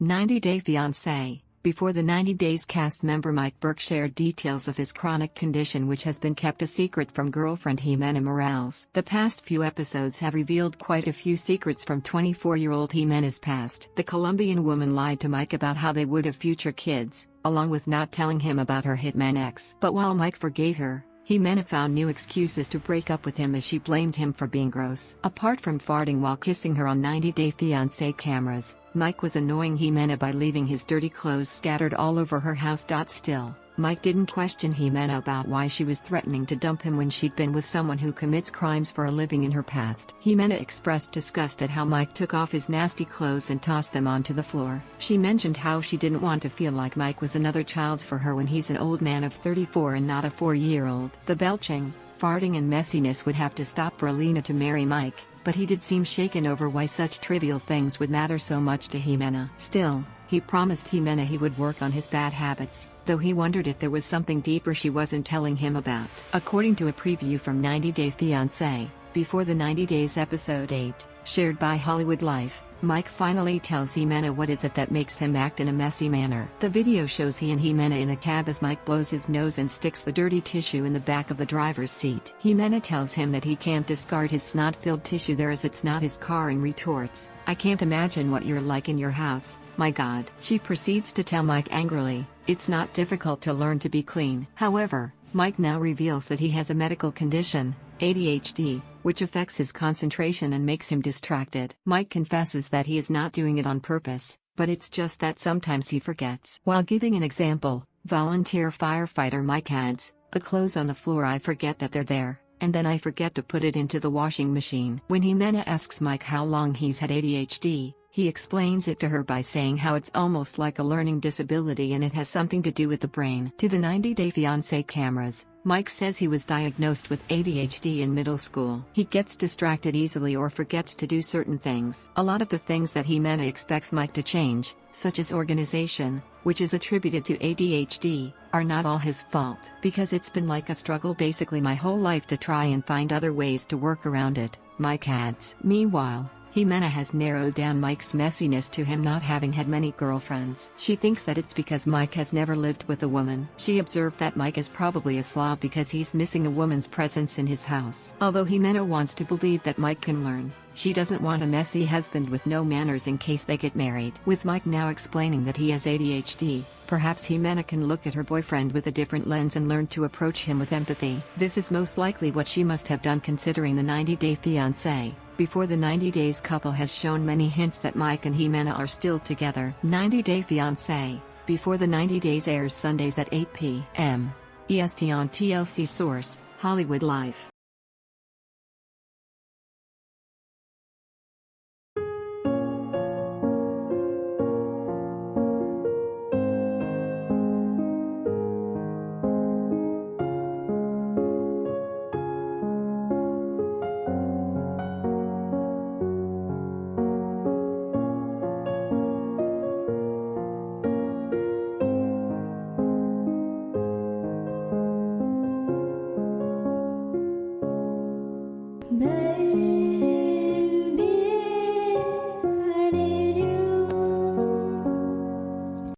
90 Day Fiancé. Before the 90 Days cast member Mike Berk shared details of his chronic condition, which has been kept a secret from girlfriend Ximena Morales. The past few episodes have revealed quite a few secrets from 24-year-old Ximena's past. The Colombian woman lied to Mike about how they would have future kids, along with not telling him about her hitman ex. But while Mike forgave her, Ximena found new excuses to break up with him as she blamed him for being gross. Apart from farting while kissing her on 90 Day Fiancé cameras, Mike was annoying Ximena by leaving his dirty clothes scattered all over her house. Still, Mike didn't question Ximena about why she was threatening to dump him when she'd been with someone who commits crimes for a living in her past. Ximena expressed disgust at how Mike took off his nasty clothes and tossed them onto the floor. She mentioned how she didn't want to feel like Mike was another child for her when he's an old man of 34 and not a 4-year-old. The belching, farting and messiness would have to stop for Alina to marry Mike, but he did seem shaken over why such trivial things would matter so much to Ximena. Still, he promised Ximena he would work on his bad habits, though he wondered if there was something deeper she wasn't telling him about. According to a preview from 90 Day Fiancé, before the 90 Days episode 8, shared by Hollywood Life, Mike finally tells Ximena what is it that makes him act in a messy manner. The video shows he and Ximena in a cab as Mike blows his nose and sticks the dirty tissue in the back of the driver's seat. Ximena tells him that he can't discard his snot-filled tissue there as it's not his car and retorts, "I can't imagine what you're like in your house, my God." She proceeds to tell Mike angrily, "It's not difficult to learn to be clean." However, Mike now reveals that he has a medical condition, ADHD, which affects his concentration and makes him distracted. Mike confesses that he is not doing it on purpose, but it's just that sometimes he forgets. While giving an example, volunteer firefighter Mike adds, "The clothes on the floor, I forget that they're there, and then I forget to put it into the washing machine." When Ximena asks Mike how long he's had ADHD, he explains it to her by saying how it's almost like a learning disability and it has something to do with the brain. To the 90 Day Fiancé cameras, Mike says he was diagnosed with ADHD in middle school. He gets distracted easily or forgets to do certain things. A lot of the things that Ximena expects Mike to change, such as organization, which is attributed to ADHD, are not all his fault. "Because it's been like a struggle basically my whole life to try and find other ways to work around it," Mike adds. Meanwhile, Ximena has narrowed down Mike's messiness to him not having had many girlfriends. She thinks that it's because Mike has never lived with a woman. She observed that Mike is probably a slob because he's missing a woman's presence in his house. Although Ximena wants to believe that Mike can learn, she doesn't want a messy husband with no manners in case they get married. With Mike now explaining that he has ADHD, perhaps Ximena can look at her boyfriend with a different lens and learn to approach him with empathy. This is most likely what she must have done considering the 90 Day Fiancé. Before the 90 Days couple has shown many hints that Mike and Ximena are still together. 90 Day Fiancé. Before the 90 Days airs Sundays at 8 p.m. EST on TLC. Source: Hollywood Life.